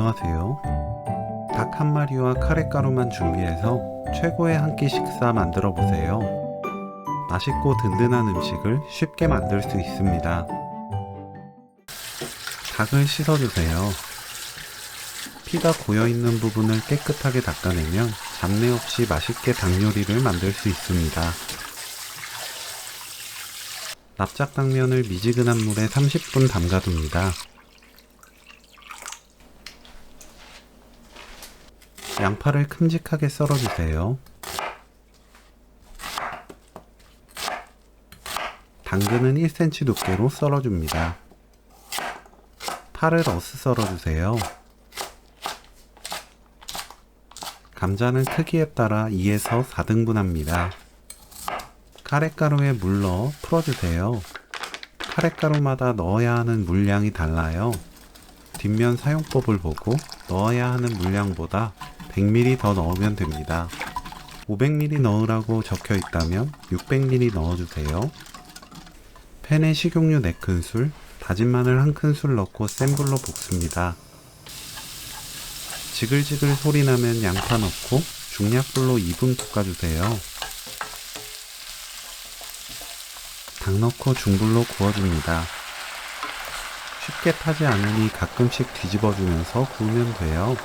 안녕하세요. 닭 한 마리와 카레가루만 준비해서 최고의 한 끼 식사 만들어 보세요. 맛있고 든든한 음식을 쉽게 만들 수 있습니다. 닭을 씻어주세요. 피가 고여있는 부분을 깨끗하게 닦아내면 잡내 없이 맛있게 닭 요리를 만들 수 있습니다. 납작당면을 미지근한 물에 30분 담가둡니다. 양파를 큼직하게 썰어주세요. 당근은 1cm 두께로 썰어줍니다. 파를 어슷 썰어주세요. 감자는 크기에 따라 2에서 4등분합니다. 카레가루에 물 넣어 풀어주세요. 카레가루마다 넣어야 하는 물량이 달라요. 뒷면 사용법을 보고 넣어야 하는 물량보다 100ml 더 넣으면 됩니다. 500ml 넣으라고 적혀 있다면 600ml 넣어주세요. 팬에 식용유 4큰술, 다진 마늘 1큰술 넣고 센 불로 볶습니다. 지글지글 소리 나면 양파 넣고 중약불로 2분 볶아주세요. 닭 넣고 중불로 구워줍니다. 쉽게 타지 않으니 가끔씩 뒤집어주면서 구우면 돼요.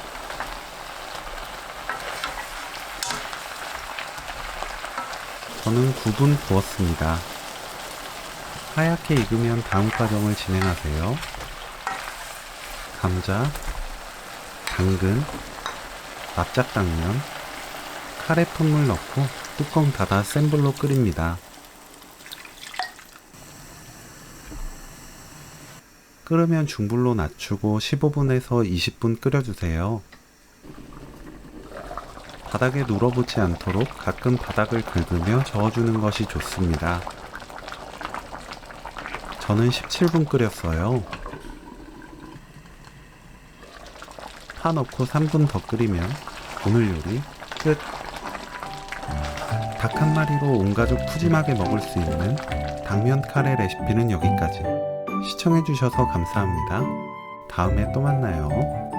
저는 9분 구웠습니다. 하얗게 익으면 다음 과정을 진행하세요. 감자, 당근, 납작당면, 카레 푼물 넣고 뚜껑 닫아 센 불로 끓입니다. 끓으면 중불로 낮추고 15분에서 20분 끓여주세요. 바닥에 눌어붙지 않도록 가끔 바닥을 긁으며 저어주는 것이 좋습니다. 저는 17분 끓였어요. 파 넣고 3분 더 끓이면 오늘 요리 끝! 닭 한 마리로 온 가족 푸짐하게 먹을 수 있는 당면 카레 레시피는 여기까지. 시청해주셔서 감사합니다. 다음에 또 만나요.